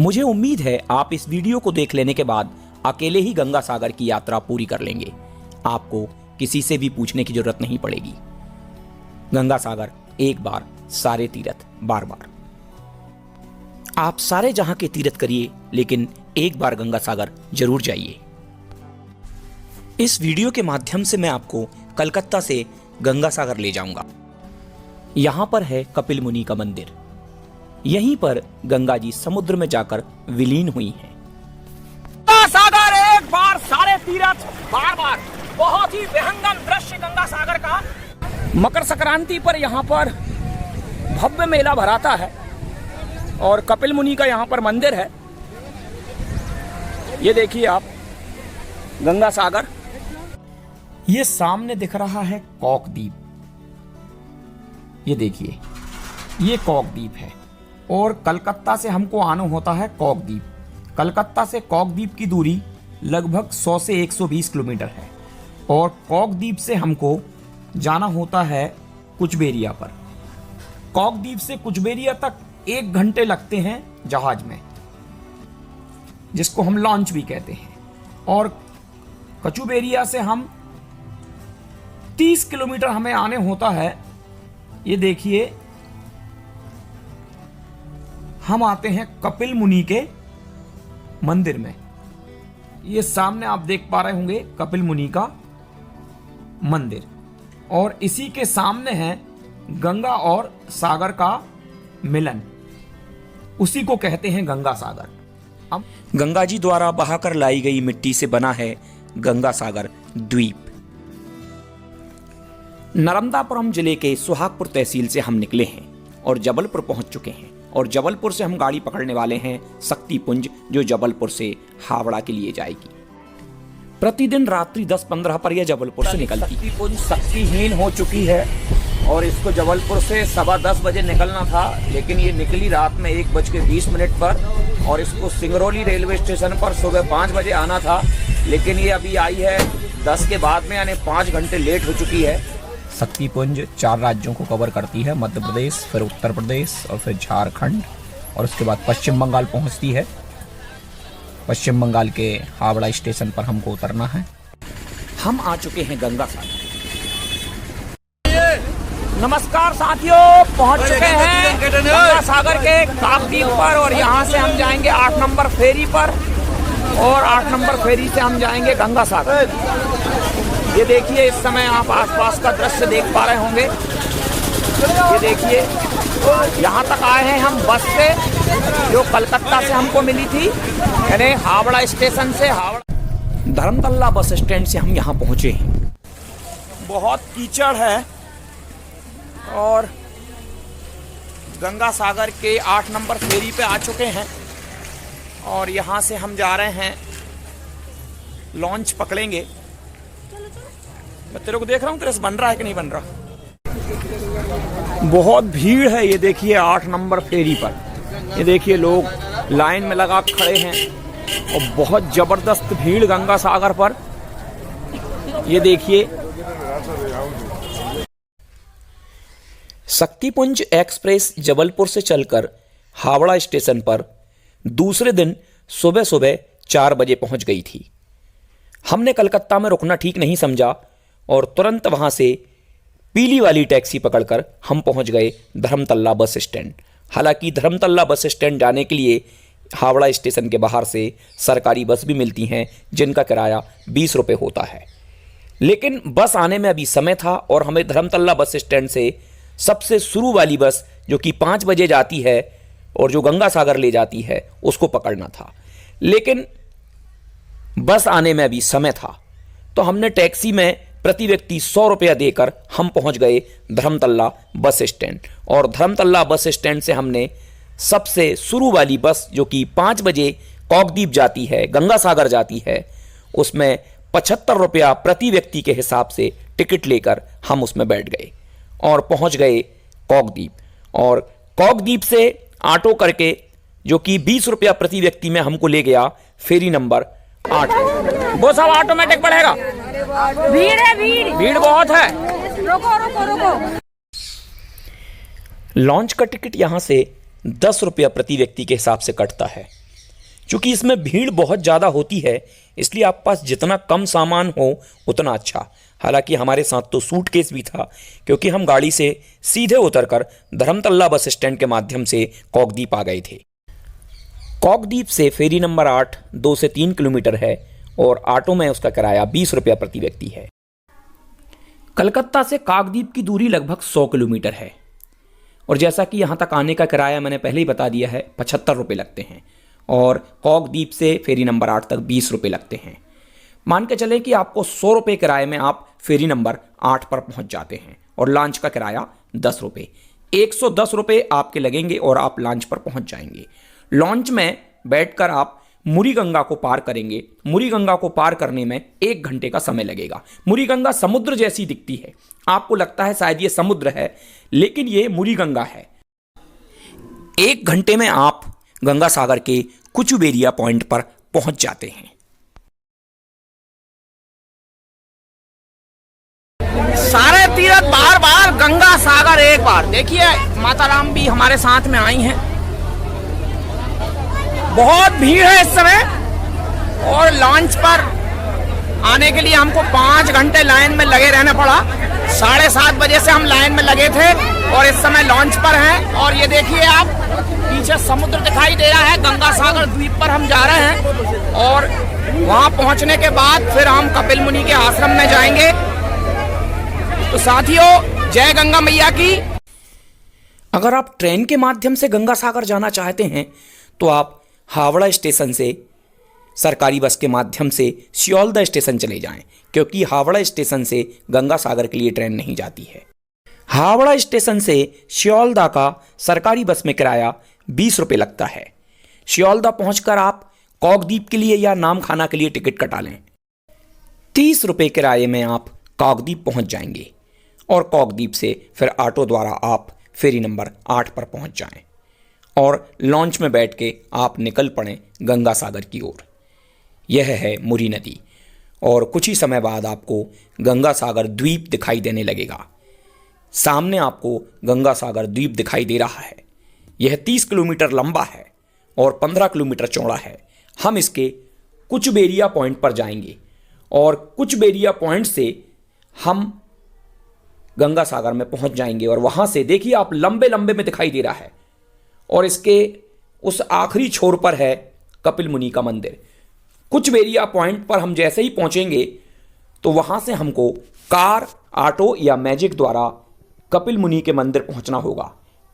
मुझे उम्मीद है आप इस वीडियो को देख लेने के बाद अकेले ही गंगा सागर की यात्रा पूरी कर लेंगे। आपको किसी से भी पूछने की जरूरत नहीं पड़ेगी। गंगा सागर एक बार, सारे तीर्थ बार बार। आप सारे जहां के तीर्थ करिए, लेकिन एक बार गंगा सागर जरूर जाइए। इस वीडियो के माध्यम से मैं आपको कलकत्ता से गंगा सागर ले जाऊंगा। यहां पर है कपिल मुनि का मंदिर। यहीं पर गंगा जी समुद्र में जाकर विलीन हुई हैं। गंगा सागर एक बार, सारे तीर्थ बार बार। बहुत ही विहंगम दृश्य गंगा सागर का। मकर संक्रांति पर यहाँ पर भव्य मेला भराता है और कपिल मुनि का यहाँ पर मंदिर है। ये देखिए आप गंगा सागर। ये सामने दिख रहा है कॉकद्वीप। ये देखिए, ये कॉकद्वीप है और कलकत्ता से हमको आना होता है कॉकद्वीप। कलकत्ता से कॉकद्वीप की दूरी लगभग 100 से 120 किलोमीटर है और कॉकद्वीप से हमको जाना होता है कुचबेरिया पर। कॉकद्वीप से कुचबेरिया तक 1 घंटे लगते हैं जहाज में, जिसको हम लॉन्च भी कहते हैं। और कचुबेरिया से हम 30 किलोमीटर हमें आने होता है। ये देखिए, हम आते हैं कपिल मुनि के मंदिर में। ये सामने आप देख पा रहे होंगे कपिल मुनि का मंदिर, और इसी के सामने है गंगा और सागर का मिलन। उसी को कहते हैं गंगा सागर। अब गंगा जी द्वारा बहाकर लाई गई मिट्टी से बना है गंगा सागर द्वीप। नर्मदापुरम जिले के सुहागपुर तहसील से हम निकले हैं और जबलपुर पहुंच चुके हैं। और जबलपुर से हम गाड़ी पकड़ने वाले हैं शक्तिपुंज, जो जबलपुर से हावड़ा के लिए जाएगी। प्रतिदिन रात्रि 10-15 पर यह जबलपुर से निकलती। शक्तिपुंज शक्तिहीन हो चुकी है और इसको जबलपुर से 10:15 बजे निकलना था, लेकिन ये निकली रात में 1:20 पर। और इसको सिंगरौली रेलवे स्टेशन पर सुबह 5 बजे आना था, लेकिन ये अभी आई है 10 के बाद में, यानी 5 घंटे लेट हो चुकी है। शक्तिपुंज 4 राज्यों को कवर करती है, मध्य प्रदेश, फिर उत्तर प्रदेश और फिर झारखंड, और उसके बाद पश्चिम बंगाल पहुंचती है। पश्चिम बंगाल के हावड़ा स्टेशन पर हमको उतरना है। हम आ चुके हैं गंगा सागर। नमस्कार साथियों, पहुंच चुके हैं गंगा सागर के कॉकद्वीप पर और यहाँ से हम जाएंगे 8 नंबर फेरी पर, और 8 नंबर फेरी से हम जाएंगे गंगा सागर। ये देखिए, इस समय आप आसपास का दृश्य देख पा रहे होंगे। ये देखिए, यहाँ तक आए हैं हम बस से, जो कलकत्ता से हमको मिली थी, यानी हावड़ा स्टेशन से। हावड़ा धर्मतल्ला बस स्टैंड से हम यहाँ पहुँचे हैं। बहुत कीचड़ है और गंगा सागर के 8 नंबर फेरी पे आ चुके हैं और यहाँ से हम जा रहे हैं, लॉन्च पकड़ेंगे। मैं तेरे को देख रहा हूँ, तेरे से बन रहा है कि नहीं बन रहा। बहुत भीड़ है, ये देखिए 8 नंबर फेरी पर। ये देखिए, लोग लाइन में लगा खड़े हैं और बहुत जबरदस्त भीड़ गंगा सागर पर। ये देखिए, शक्तिपुंज एक्सप्रेस जबलपुर से चलकर हावड़ा स्टेशन पर दूसरे दिन सुबह सुबह 4 बजे पहुंच गई थी। हमने कलकत्ता में रुकना ठीक नहीं समझा और तुरंत वहां से पीली वाली टैक्सी पकड़कर हम पहुंच गए धर्मतल्ला बस स्टैंड। हालांकि धर्मतल्ला बस स्टैंड जाने के लिए हावड़ा स्टेशन के बाहर से सरकारी बस भी मिलती हैं, जिनका किराया 20 रुपये होता है। लेकिन बस आने में अभी समय था और हमें धर्मतल्ला बस स्टैंड से सबसे शुरू वाली बस, जो कि 5 बजे जाती है और जो गंगा सागर ले जाती है, उसको पकड़ना था। लेकिन बस आने में अभी समय था, तो हमने टैक्सी में प्रति व्यक्ति 100 रुपया देकर हम पहुंच गए धर्मतल्ला बस स्टैंड। और धर्मतल्ला बस स्टैंड से हमने सबसे शुरू वाली बस, जो कि 5 बजे कॉकद्वीप जाती है, गंगा सागर जाती है, उसमें 75 रुपया प्रति व्यक्ति के हिसाब से टिकट लेकर हम उसमें बैठ गए और पहुंच गए कॉकद्वीप। और कॉकद्वीप से ऑटो करके, जो कि 20 रुपया प्रति व्यक्ति में हमको ले गया फेरी नंबर 8। वो सब ऑटोमेटिक बढ़ेगा। भीड़ है, भीड़ बहुत है। रुको रुको रुको। लॉन्च का टिकट यहाँ से 10 रुपया प्रति व्यक्ति के हिसाब से कटता है। चूँकि इसमें भीड़ बहुत ज़्यादा होती है, इसलिए आपके पास जितना कम सामान हो उतना अच्छा। हालांकि हमारे साथ तो सूटकेस भी था, क्योंकि हम गाड़ी से सीधे उतरकर धर्मतल्ला बस स्टैंड के माध्यम से कॉकद्वीप आ गए थे। कॉकद्वीप से फेरी नंबर 8 2 से 3 किलोमीटर है और ऑटो में उसका किराया 20 रुपया प्रति व्यक्ति है। कलकत्ता से काकद्वीप की दूरी लगभग 100 किलोमीटर है और जैसा कि यहाँ तक आने का किराया मैंने पहले ही बता दिया है, 75 रुपये लगते हैं और कॉकद्वीप से फेरी नंबर 8 तक 20 रुपये लगते हैं। मान के चलें कि आपको 100 रुपये किराए में आप फेरी नंबर 8 पर पहुँच जाते हैं और लॉन्च का किराया 10 रुपये, 110 रुपये आपके लगेंगे और आप लॉन्च पर पहुँच जाएंगे। लॉन्च में बैठकर आप मुरी गंगा को पार करेंगे। मुरी गंगा को पार करने में 1 घंटे का समय लगेगा। मुरी गंगा समुद्र जैसी दिखती है, आपको लगता है शायद ये समुद्र है, लेकिन ये मुरी गंगा है। 1 घंटे में आप गंगा सागर के कुचुबेरिया पॉइंट पर पहुंच जाते हैं। सारे तीर्थ बार बार, गंगा सागर एक बार। देखिए माता राम भी हमारे साथ में आई हैं। बहुत भीड़ है इस समय और लॉन्च पर आने के लिए हमको 5 घंटे लाइन में लगे रहना पड़ा। 7:30 बजे से हम लाइन में लगे थे और इस समय लॉन्च पर हैं। और ये देखिए आप, पीछे समुद्र दिखाई दे रहा है। गंगा सागर द्वीप पर हम जा रहे हैं और वहां पहुंचने के बाद फिर हम कपिल मुनि के आश्रम में जाएंगे। तो साथियों, जय गंगा मैया की। अगर आप ट्रेन के माध्यम से गंगा सागर जाना चाहते हैं तो आप हावड़ा स्टेशन से सरकारी बस के माध्यम से सियोलदा स्टेशन चले जाएं, क्योंकि हावड़ा स्टेशन से गंगा सागर के लिए ट्रेन नहीं जाती है। हावड़ा स्टेशन से सियोलदा का सरकारी बस में किराया 20 रुपये लगता है। सियोलदा पहुंचकर आप कॉकद्वीप के लिए या नाम खाना के लिए टिकट कटा लें। 30 रुपये किराए में आप कॉकद्वीप पहुंच जाएंगे और कॉकद्वीप से फिर ऑटो द्वारा आप फेरी नंबर 8 पर पहुंच जाएं और लॉन्च में बैठ के आप निकल पड़ें गंगा सागर की ओर। यह है मुरी नदी और कुछ ही समय बाद आपको गंगा सागर द्वीप दिखाई देने लगेगा। सामने आपको गंगा सागर द्वीप दिखाई दे रहा है। यह 30 किलोमीटर लंबा है और 15 किलोमीटर चौड़ा है। हम इसके कुचबेरिया पॉइंट पर जाएंगे और कुचबेरिया पॉइंट से हम गंगा सागर में पहुंच जाएंगे और वहां से देखिए आप, लंबे लंबे में दिखाई दे रहा है और इसके उस आखिरी छोर पर है कपिल मुनि का मंदिर। कुचबेरिया पॉइंट पर हम जैसे ही पहुंचेंगे तो वहां से हमको कार, ऑटो या मैजिक द्वारा कपिल मुनि के मंदिर पहुंचना होगा।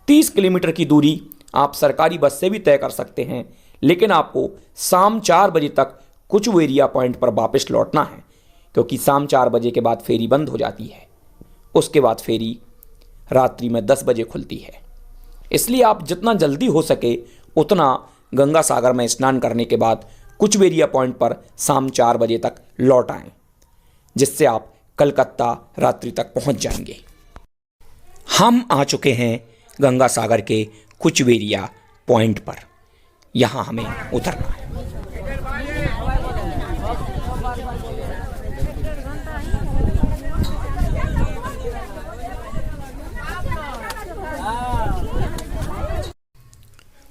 30 किलोमीटर की दूरी आप सरकारी बस से भी तय कर सकते हैं, लेकिन आपको शाम 4 बजे तक कुचबेरिया पॉइंट पर वापस लौटना है, क्योंकि शाम 4 बजे के बाद फेरी बंद हो जाती है। उसके बाद फेरी रात्रि में 10 बजे खुलती है। इसलिए आप जितना जल्दी हो सके उतना गंगा सागर में स्नान करने के बाद कुचबेरिया पॉइंट पर शाम 4 बजे तक लौट आएं, जिससे आप कलकत्ता रात्रि तक पहुंच जाएंगे। हम आ चुके हैं गंगा सागर के कुचबेरिया पॉइंट पर। यहाँ हमें उतरना है।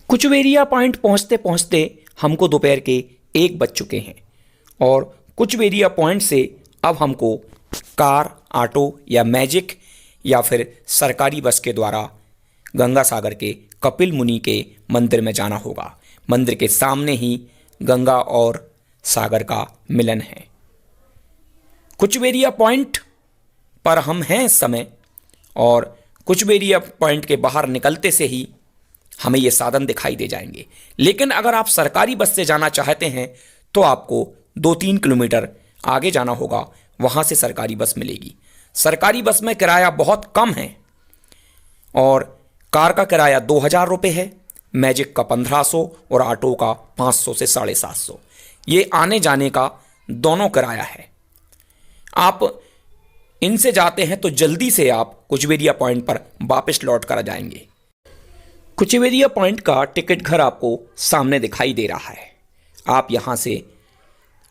कुचबेरिया पॉइंट पहुंचते पहुंचते हमको दोपहर के 1 बज चुके हैं और कुचबेरिया पॉइंट से अब हमको कार, ऑटो या मैजिक या फिर सरकारी बस के द्वारा गंगा सागर के कपिल मुनि के मंदिर में जाना होगा। मंदिर के सामने ही गंगा और सागर का मिलन है। कुचबेरिया पॉइंट पर हम हैं इस समय और कुचबेरिया पॉइंट के बाहर निकलते से ही हमें ये साधन दिखाई दे जाएंगे। लेकिन अगर आप सरकारी बस से जाना चाहते हैं तो आपको 2-3 किलोमीटर आगे जाना होगा, वहाँ से सरकारी बस मिलेगी। सरकारी बस में किराया बहुत कम है और कार का किराया 2000 रुपये है, मैजिक का 1500 और ऑटो का 500 से 750। ये आने जाने का दोनों किराया है। आप इनसे जाते हैं तो जल्दी से आप कुचबेरिया पॉइंट पर वापस लौट कर जाएंगे। कुचबेरिया पॉइंट का टिकट घर आपको सामने दिखाई दे रहा है। आप यहाँ से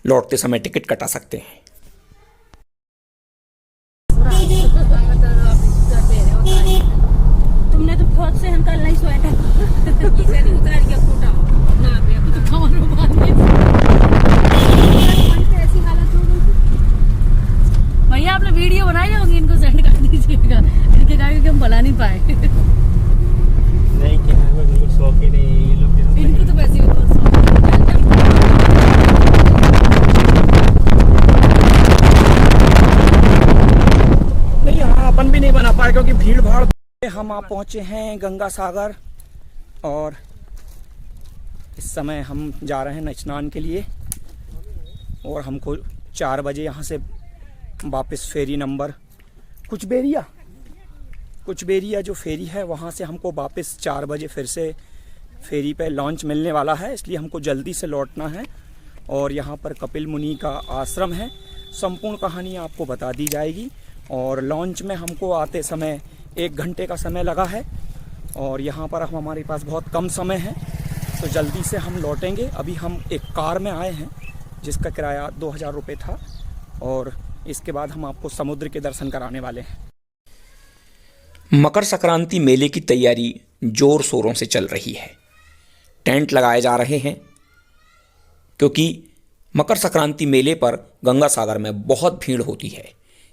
लौटते समय टिकट कटा सकते हैं। तुमने तो बहुत से हम कल नहीं सोया था। हम आप पहुँचे हैं गंगा सागर और इस समय हम जा रहे हैं स्नान के लिए और हमको 4 बजे यहाँ से वापस फेरी नंबर कुछ बेरिया जो फेरी है वहाँ से हमको वापस 4 बजे फिर से फेरी पे लॉन्च मिलने वाला है, इसलिए हमको जल्दी से लौटना है। और यहाँ पर कपिल मुनि का आश्रम है, संपूर्ण कहानी आपको बता दी जाएगी। और लॉन्च में हमको आते समय 1 घंटे का समय लगा है और यहाँ पर हमारे पास बहुत कम समय है, तो जल्दी से हम लौटेंगे। अभी हम एक कार में आए हैं जिसका किराया 2000 रुपये था और इसके बाद हम आपको समुद्र के दर्शन कराने वाले हैं। मकर संक्रांति मेले की तैयारी जोर शोरों से चल रही है। टेंट लगाए जा रहे हैं क्योंकि मकर संक्रांति मेले पर गंगा सागर में बहुत भीड़ होती है।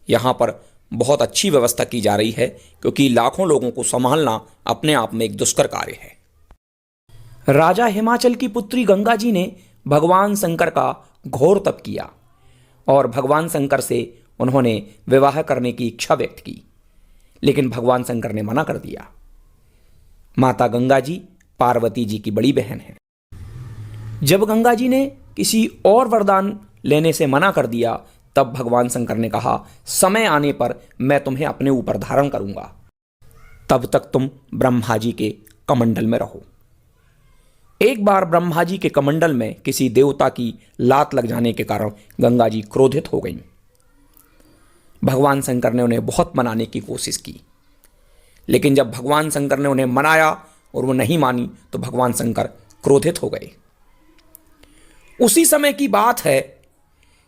यहाँ पर बहुत अच्छी व्यवस्था की जा रही है क्योंकि लाखों लोगों को संभालना अपने आप में एक दुष्कर कार्य है। राजा हिमाचल की पुत्री गंगा जी ने भगवान शंकर का घोर तप किया और भगवान शंकर से उन्होंने विवाह करने की इच्छा व्यक्त की, लेकिन भगवान शंकर ने मना कर दिया। माता गंगा जी पार्वती जी की बड़ी बहन है। जब गंगा जी ने किसी और वरदान लेने से मना कर दिया, तब भगवान शंकर ने कहा, समय आने पर मैं तुम्हें अपने ऊपर धारण करूंगा, तब तक तुम ब्रह्मा जी के कमंडल में रहो। एक बार ब्रह्मा जी के कमंडल में किसी देवता की लात लग जाने के कारण गंगा जी क्रोधित हो गईं। भगवान शंकर ने उन्हें बहुत मनाने की कोशिश की, लेकिन जब भगवान शंकर ने उन्हें मनाया और वो नहीं मानी तो भगवान शंकर क्रोधित हो गए। उसी समय की बात है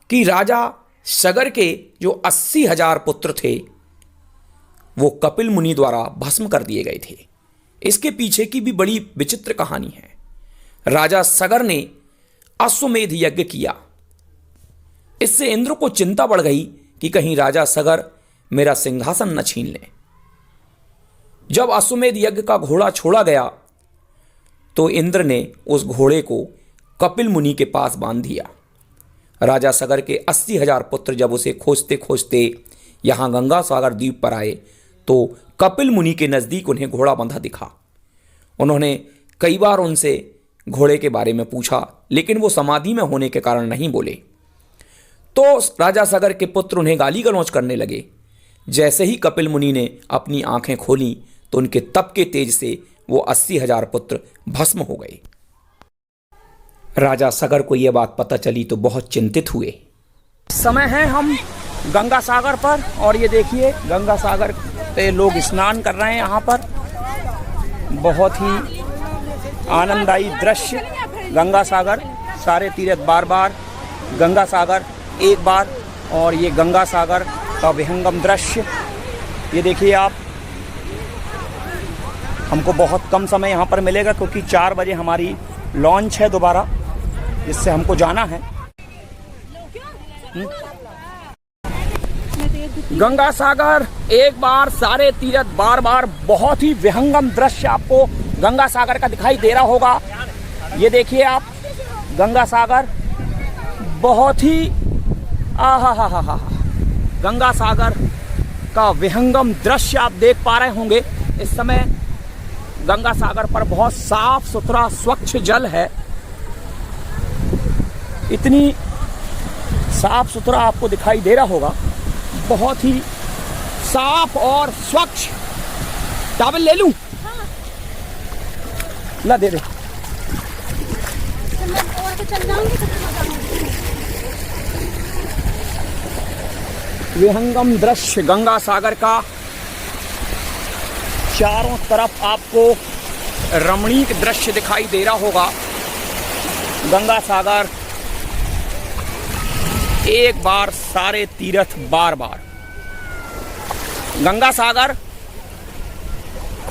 कि राजा सगर के जो 80,000 पुत्र थे वो कपिल मुनि द्वारा भस्म कर दिए गए थे। इसके पीछे की भी बड़ी विचित्र कहानी है। राजा सगर ने अश्वमेध यज्ञ किया, इससे इंद्र को चिंता बढ़ गई कि कहीं राजा सगर मेरा सिंहासन न छीन ले। जब अश्वमेध यज्ञ का घोड़ा छोड़ा गया तो इंद्र ने उस घोड़े को कपिल मुनि के पास बांध दिया। राजा सगर के 80,000 पुत्र जब उसे खोजते खोजते यहाँ गंगा सागर द्वीप पर आए तो कपिल मुनि के नज़दीक उन्हें घोड़ा बंधा दिखा। उन्होंने कई बार उनसे घोड़े के बारे में पूछा, लेकिन वो समाधि में होने के कारण नहीं बोले। तो राजा सगर के पुत्र उन्हें गाली गलौज करने लगे। जैसे ही कपिल मुनि ने अपनी आंखें खोली तो उनके तप के तेज से वो 80,000 पुत्र भस्म हो गए। राजा सगर को यह बात पता चली तो बहुत चिंतित हुए। समय है हम गंगा सागर पर और ये देखिए गंगा सागर पे लोग स्नान कर रहे हैं। यहाँ पर बहुत ही आनंददायी दृश्य। गंगा सागर सारे तीर्थ बार बार, गंगा सागर एक बार, और ये गंगा सागर का विहंगम दृश्य ये देखिए आप। हमको बहुत कम समय यहाँ पर मिलेगा क्योंकि 4 बजे हमारी लॉन्च है दोबारा, जिससे हमको जाना है। गंगा सागर एक बार, सारे तीर्थ बार बार। बहुत ही विहंगम दृश्य आपको गंगा सागर का दिखाई दे रहा होगा। ये देखिए आप गंगा सागर, बहुत ही आहा गंगा सागर का विहंगम दृश्य आप देख पा रहे होंगे। इस समय गंगा सागर पर बहुत साफ सुथरा स्वच्छ जल है। इतनी साफ सुथरा आपको दिखाई दे रहा होगा, बहुत ही साफ और स्वच्छ। टॉवल ले लूं? ला दे दे। विहंगम दृश्य गंगा सागर का, चारों तरफ आपको रमणीक दृश्य दिखाई दे रहा होगा। गंगा सागर एक बार, सारे तीर्थ बार बार। गंगा सागर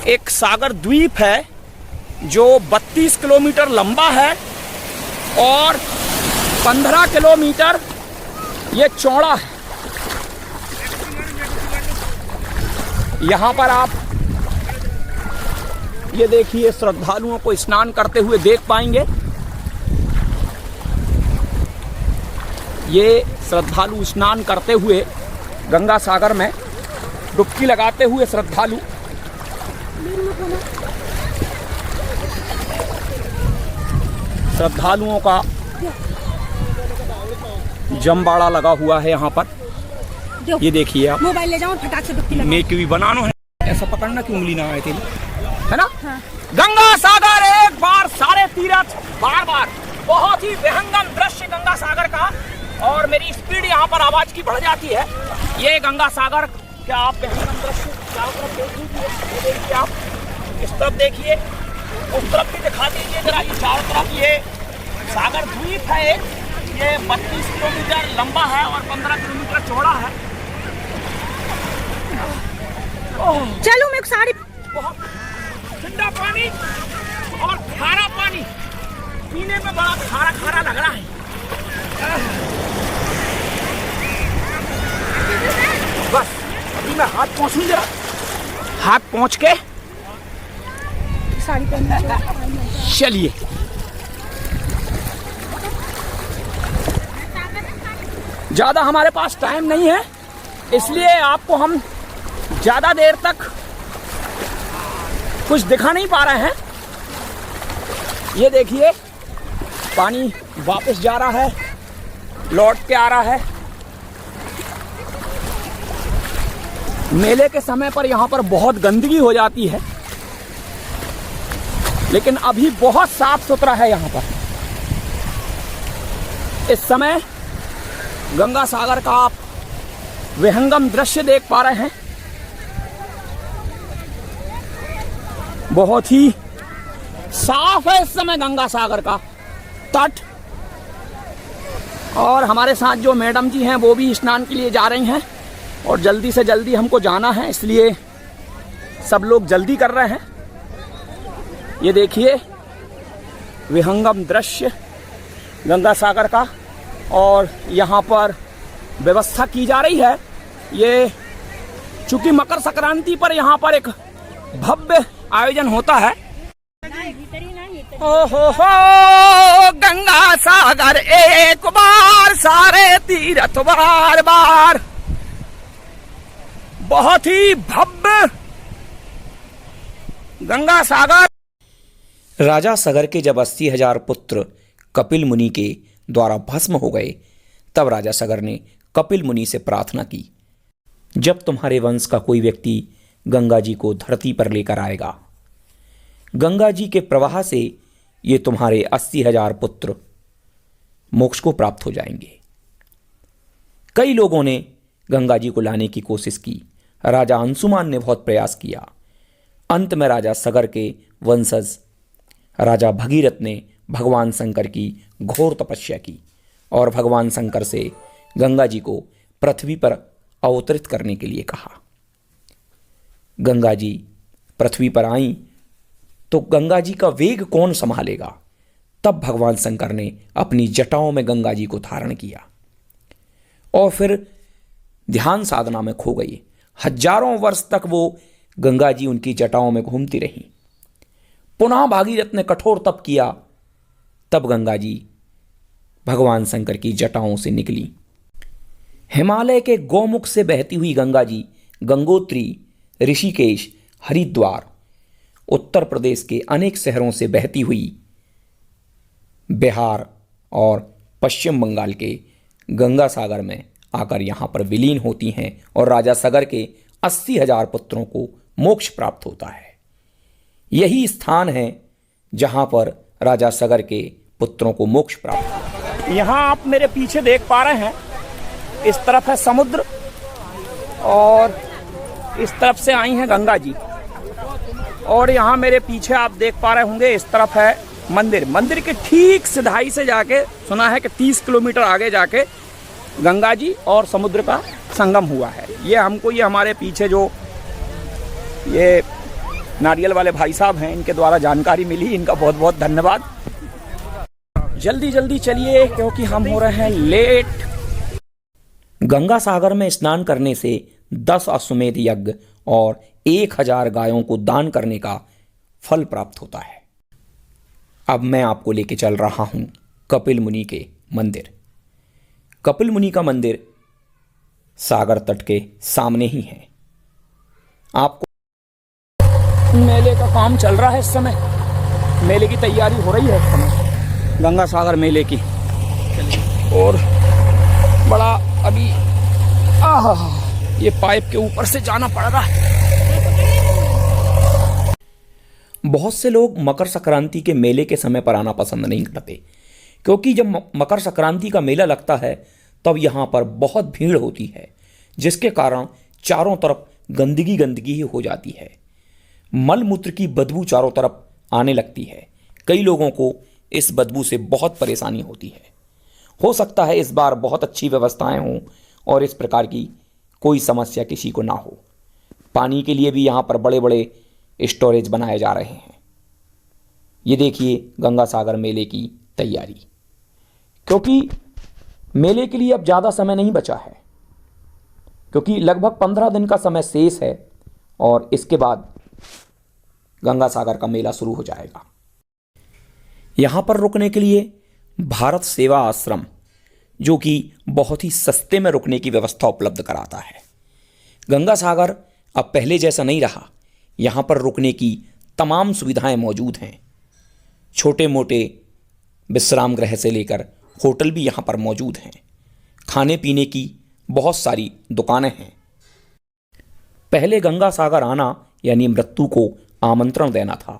एक सागर द्वीप है जो 32 किलोमीटर लंबा है और 15 किलोमीटर ये चौड़ा है। यहाँ पर आप ये देखिए श्रद्धालुओं को स्नान करते हुए देख पाएंगे। ये श्रद्धालु स्नान करते हुए गंगा सागर में डुबकी लगाते हुए श्रद्धालु श्रद्धालुओं का जमबाड़ा लगा हुआ है यहाँ पर। ये देखिए आप, मोबाइल ले जाओ, फटाक से डुबकी लगाओ। मैं क्यों बनाना है ऐसा, पकड़ना क्यों उंगली ना आए तेरी, है ना। हाँ। गंगा सागर एक बार सारे तीरथ बार बार, बहुत ही विहंगम दृश्य गंगा सागर का। और मेरी स्पीड यहाँ पर आवाज की बढ़ जाती है। ये गंगा सागर, क्या आप विहंगम दृश्य चारों तरफ देख लीजिए, देखिए आप, इस तरफ देखिए, उस तरफ भी दिखा दीजिए जरा। ये चारों तरफ ये सागर द्वीप है एक, ये 32 किलोमीटर लंबा है और 15 किलोमीटर चौड़ा है। चलो मैं एक साड़ी, बहुत ठंडा पानी और खारा पानी, पीने में बड़ा खारा खारा लग रहा है। बस अभी मैं हाथ पहुंचूं, जरा हाथ पहुंच के साड़ी पहन। चलिए। ज्यादा हमारे पास टाइम नहीं है, इसलिए आपको हम ज्यादा देर तक कुछ दिखा नहीं पा रहे हैं। ये देखिए पानी वापस जा रहा है, लौट के आ रहा है। मेले के समय पर यहाँ पर बहुत गंदगी हो जाती है, लेकिन अभी बहुत साफ सुथरा है यहाँ पर। इस समय गंगा सागर का आप विहंगम दृश्य देख पा रहे हैं। बहुत ही साफ है इस समय गंगा सागर का तट। और हमारे साथ जो मैडम जी हैं वो भी स्नान के लिए जा रही हैं और जल्दी से जल्दी हमको जाना है, इसलिए सब लोग जल्दी कर रहे हैं। ये देखिए विहंगम दृश्य गंगा सागर का, और यहाँ पर व्यवस्था की जा रही है। ये चूंकि मकर संक्रांति पर यहाँ पर एक भव्य आयोजन होता है। हो गंगा सागर एक बार सारे तीरथ बार बार, बहुत ही भव्य गंगा सागर। राजा सगर के जब 80,000 पुत्र कपिल मुनि के द्वारा भस्म हो गए, तब राजा सगर ने कपिल मुनि से प्रार्थना की, जब तुम्हारे वंश का कोई व्यक्ति गंगा जी को धरती पर लेकर आएगा, गंगा जी के प्रवाह से ये तुम्हारे 80,000 पुत्र मोक्ष को प्राप्त हो जाएंगे। कई लोगों ने गंगा जी को लाने की कोशिश की, राजा अंशुमान ने बहुत प्रयास किया। अंत में राजा सगर के वंशज राजा भगीरथ ने भगवान शंकर की घोर तपस्या की और भगवान शंकर से गंगा जी को पृथ्वी पर अवतरित करने के लिए कहा। गंगा जी पृथ्वी पर आईं तो गंगा जी का वेग कौन संभालेगा। तब भगवान शंकर ने अपनी जटाओं में गंगा जी को धारण किया और फिर ध्यान साधना में खो गई। हजारों वर्ष तक वो गंगा जी उनकी जटाओं में घूमती रहीं। पुनः भागीरथ ने कठोर तप किया, तब गंगा जी भगवान शंकर की जटाओं से निकली। हिमालय के गौमुख से बहती हुई गंगा जी गंगोत्री, ऋषिकेश, हरिद्वार, उत्तर प्रदेश के अनेक शहरों से बहती हुई बिहार और पश्चिम बंगाल के गंगा सागर में आकर यहाँ पर विलीन होती हैं और राजा सगर के 80,000 पुत्रों को मोक्ष प्राप्त होता है। यही स्थान है जहाँ पर राजा सगर के पुत्रों को मोक्ष प्राप्त। यहाँ आप मेरे पीछे देख पा रहे हैं, इस तरफ है समुद्र और इस तरफ से आई हैं गंगा जी, और यहाँ मेरे पीछे आप देख पा रहे होंगे इस तरफ है मंदिर। मंदिर के ठीक सिधाई से जाके सुना है कि 30 किलोमीटर आगे जाके गंगा जी और समुद्र का संगम हुआ है। ये हमारे पीछे जो ये नारियल वाले भाई साहब हैं, इनके द्वारा जानकारी मिली, इनका बहुत बहुत धन्यवाद। जल्दी जल्दी चलिए क्योंकि हम हो रहे हैं लेट। गंगा सागर में स्नान करने से 10 अश्वमेध यज्ञ और 1000 गायों को दान करने का फल प्राप्त होता है। अब मैं आपको लेके चल रहा हूं कपिल मुनि के मंदिर। कपिल मुनि का मंदिर सागर तट के सामने ही है। आपको मेले का काम चल रहा है इस समय, मेले की तैयारी हो रही है इस समय। गंगा सागर मेले की। और बड़ा अभी ये पाइप के ऊपर से जाना पड़ रहा है। बहुत से लोग मकर संक्रांति के मेले के समय पर आना पसंद नहीं करते, क्योंकि जब मकर संक्रांति का मेला लगता है तब यहाँ पर बहुत भीड़ होती है, जिसके कारण चारों तरफ गंदगी गंदगी ही हो जाती है। मल मूत्र की बदबू चारों तरफ आने लगती है। कई लोगों को इस बदबू से बहुत परेशानी होती है। हो सकता है इस बार बहुत अच्छी व्यवस्थाएं हों और इस प्रकार की कोई समस्या किसी को ना हो। पानी के लिए भी यहाँ पर बड़े बड़े स्टोरेज बनाए जा रहे हैं। ये देखिए गंगा सागर मेले की तैयारी, क्योंकि मेले के लिए अब ज़्यादा समय नहीं बचा है, क्योंकि लगभग 15 दिन का समय शेष है और इसके बाद गंगा सागर का मेला शुरू हो जाएगा। यहाँ पर रुकने के लिए भारत सेवा आश्रम, जो कि बहुत ही सस्ते में रुकने की व्यवस्था उपलब्ध कराता है। गंगा सागर अब पहले जैसा नहीं रहा। यहाँ पर रुकने की तमाम सुविधाएं मौजूद हैं। छोटे मोटे विश्राम गृह से लेकर होटल भी यहाँ पर मौजूद हैं। खाने पीने की बहुत सारी दुकानें हैं। पहले गंगा सागर आना यानी मृत्यु को आमंत्रण देना था।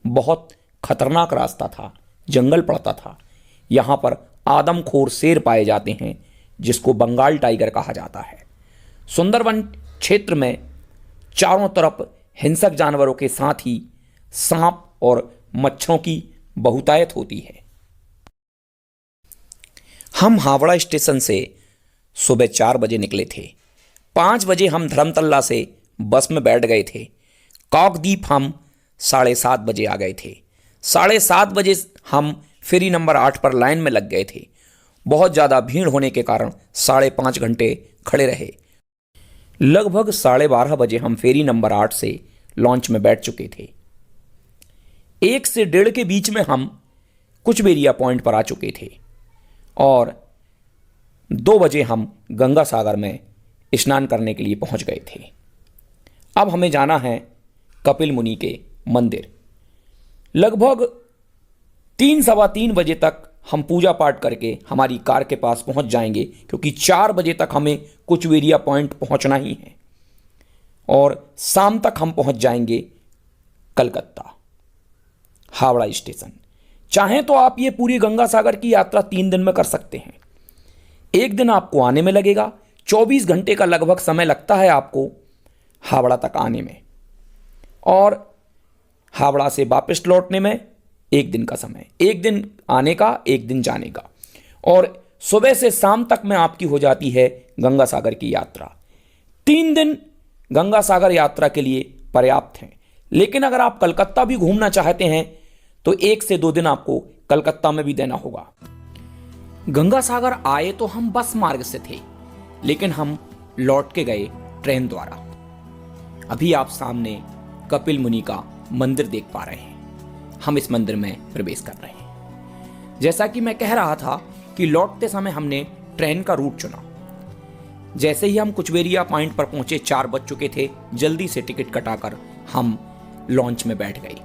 बहुत खतरनाक रास्ता था, जंगल पड़ता था। यहाँ पर आदमखोर शेर पाए जाते हैं, जिसको बंगाल टाइगर कहा जाता है। सुंदरवन क्षेत्र में चारों तरफ हिंसक जानवरों के साथ ही सांप और मच्छरों की बहुतायत होती है। हम हावड़ा स्टेशन से सुबह 4 बजे निकले थे। 5 बजे हम धर्मतल्ला से बस में बैठ गए थे। काकद्वीप हम 7:30 बजे आ गए थे। 7:30 बजे हम फेरी नंबर 8 पर लाइन में लग गए थे। बहुत ज़्यादा भीड़ होने के कारण 5.5 घंटे खड़े रहे। लगभग 12:30 बजे हम फेरी नंबर 8 से लॉन्च में बैठ चुके थे। 1 से 1:30 के बीच में हम कुचबेरिया पॉइंट पर आ चुके थे और 2 बजे हम गंगा सागर में स्नान करने के लिए पहुंच गए थे। अब हमें जाना है कपिल मुनि के मंदिर। लगभग 3 सवा 3 बजे तक हम पूजा पाठ करके हमारी कार के पास पहुंच जाएंगे, क्योंकि 4 बजे तक हमें कुचबेरिया पॉइंट पहुंचना ही है और शाम तक हम पहुंच जाएंगे कलकत्ता हावड़ा स्टेशन। चाहें तो आप ये पूरी गंगा सागर की यात्रा 3 दिन में कर सकते हैं। 1 दिन आपको आने में लगेगा, 24 घंटे का लगभग समय लगता है आपको हावड़ा तक आने में, और हावड़ा से वापस लौटने में 1 दिन का समय। 1 दिन आने का, 1 दिन जाने का, और सुबह से शाम तक में आपकी हो जाती है गंगा सागर की यात्रा। 3 दिन गंगा सागर यात्रा के लिए पर्याप्त हैं। लेकिन अगर आप कलकत्ता भी घूमना चाहते हैं तो 1 से 2 दिन आपको कलकत्ता में भी देना होगा। गंगा सागर आए तो हम बस मार्ग से थे, लेकिन हम लौट के गए ट्रेन द्वारा। अभी आप सामने कपिल मुनि का मंदिर देख पा रहे हैं। हम इस मंदिर में प्रवेश कर रहे हैं। जैसा कि मैं कह रहा था कि लौटते समय हमने ट्रेन का रूट चुना। जैसे ही हम कुचबेरिया पॉइंट पर पहुंचे 4 बज चुके थे। जल्दी से टिकट कटाकर हम लॉन्च में बैठ गए।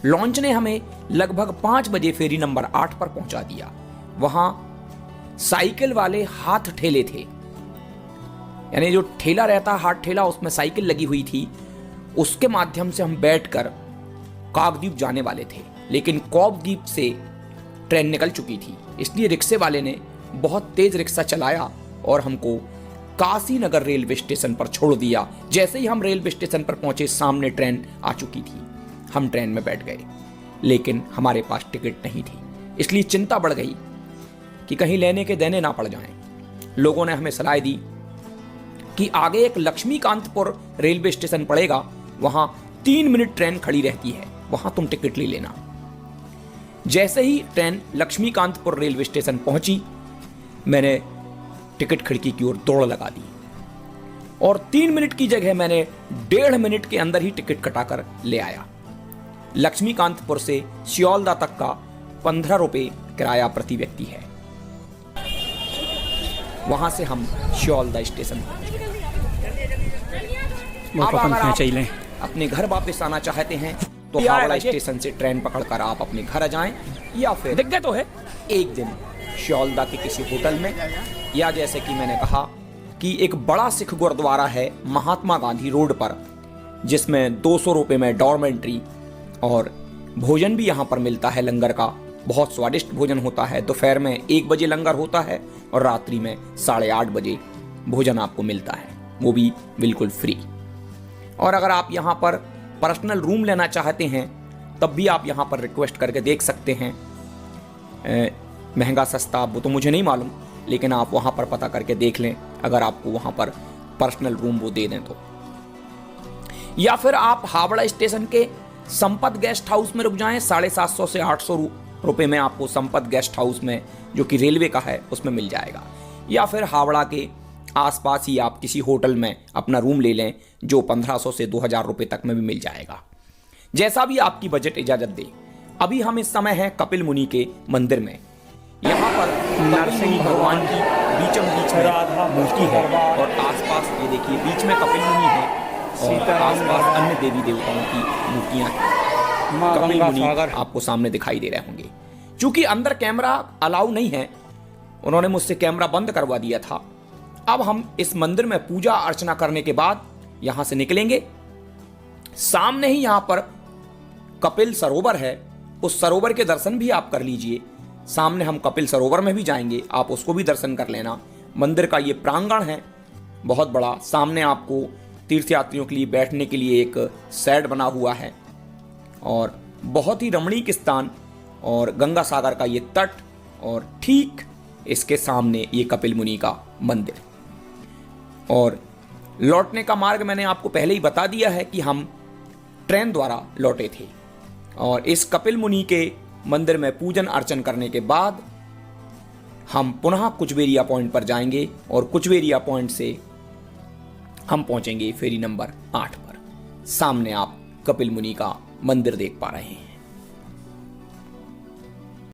लॉन्च ने हमें लगभग 5 बजे फेरी नंबर 8 पर पहुंचा दिया। वहां साइकिल वाले हाथ ठेले थे, यानी जो ठेला रहता हाथ ठेला, उसमें साइकिल लगी हुई थी। उसके माध्यम से हम बैठकर काकद्वीप जाने वाले थे, लेकिन काकद्वीप से ट्रेन निकल चुकी थी। इसलिए रिक्शे वाले ने बहुत तेज रिक्शा चलाया और हमको काशीनगर रेलवे स्टेशन पर छोड़ दिया। जैसे ही हम रेलवे स्टेशन पर पहुंचे, सामने ट्रेन आ चुकी थी। हम ट्रेन में बैठ गए, लेकिन हमारे पास टिकट नहीं थी। इसलिए चिंता बढ़ गई कि कहीं लेने के देने ना पड़ जाएं। लोगों ने हमें सलाह दी कि आगे एक लक्ष्मीकांतपुर रेलवे स्टेशन पड़ेगा, वहां 3 मिनट ट्रेन खड़ी रहती है, वहां तुम टिकट ले लेना। जैसे ही ट्रेन लक्ष्मीकांतपुर रेलवे स्टेशन पहुंची, मैंने टिकट खिड़की की ओर दौड़ लगा दी और 3 मिनट की जगह मैंने 1.5 मिनट के अंदर ही टिकट कटाकर ले आया। लक्ष्मीकांतपुर से सियालदा तक का 15 रुपये किराया प्रति व्यक्ति है। वहां से हम सियालदा स्टेशन पहुंचे। अब अगर आप अपने घर वापस आना चाहते हैं तो हावड़ा स्टेशन से ट्रेन पकड़कर आप अपने घर आ जाएं, या फिर दिख गए तो है एक दिन श्योलदा के किसी होटल में, या जैसे कि मैंने कहा कि एक बड़ा सिख गुरुद्वारा है महात्मा गांधी रोड पर, जिसमें 200 रुपये में डॉर्मेंट्री और भोजन भी यहाँ पर मिलता है लंगर का। बहुत स्वादिष्ट भोजन होता है। दोपहर में 1 बजे लंगर होता है और रात्रि में 8:30 बजे भोजन आपको मिलता है, वो भी बिल्कुल फ्री। और अगर आप यहाँ पर पर्सनल रूम लेना चाहते हैं तब भी आप यहाँ पर रिक्वेस्ट करके देख सकते हैं। महंगा सस्ता वो तो मुझे नहीं मालूम, लेकिन आप वहाँ पर पता करके देख लें अगर आपको वहाँ पर पर्सनल रूम वो दे दें तो। या फिर आप हावड़ा स्टेशन के संपत गेस्ट हाउस में रुक जाएं। 750 से 800 रुपये में आपको संपत गेस्ट हाउस में, जो कि रेलवे का है, उसमें मिल जाएगा। या फिर हावड़ा के आसपास ही आप किसी होटल में अपना रूम ले लें, जो 1500 से 2000 रुपये तक में भी मिल जाएगा, जैसा भी आपकी बजट इजाजत दे। अभी हम इस समय हैं कपिल मुनि के मंदिर में। यहाँ पर कपिल मुनि भगवान की बीचों बीच में मूर्ति है और आसपास ये देखिए बीच में कपिल मुनि है और आसपास अन्य देवी देवताओं की मूर्तियां हैं। कपिल मुनि आपको सामने दिखाई दे रहे होंगे। चूंकि अंदर कैमरा अलाउ नहीं है, उन्होंने मुझसे कैमरा बंद करवा दिया था। अब हम इस मंदिर में पूजा अर्चना करने के बाद यहां से निकलेंगे। सामने ही यहां पर कपिल सरोवर है, उस सरोवर के दर्शन भी आप कर लीजिए। सामने हम कपिल सरोवर में भी जाएंगे, आप उसको भी दर्शन कर लेना। मंदिर का ये प्रांगण है बहुत बड़ा। सामने आपको तीर्थयात्रियों के लिए बैठने के लिए एक शेड बना हुआ है और बहुत ही रमणीक स्थान, और गंगा सागर का ये तट, और ठीक इसके सामने ये कपिल मुनि का मंदिर। और लौटने का मार्ग मैंने आपको पहले ही बता दिया है कि हम ट्रेन द्वारा लौटे थे। और इस कपिल मुनि के मंदिर में पूजन अर्चन करने के बाद हम पुनः कुचबेरिया पॉइंट पर जाएंगे और कुचबेरिया पॉइंट से हम पहुंचेंगे फेरी नंबर 8 पर। सामने आप कपिल मुनि का मंदिर देख पा रहे हैं।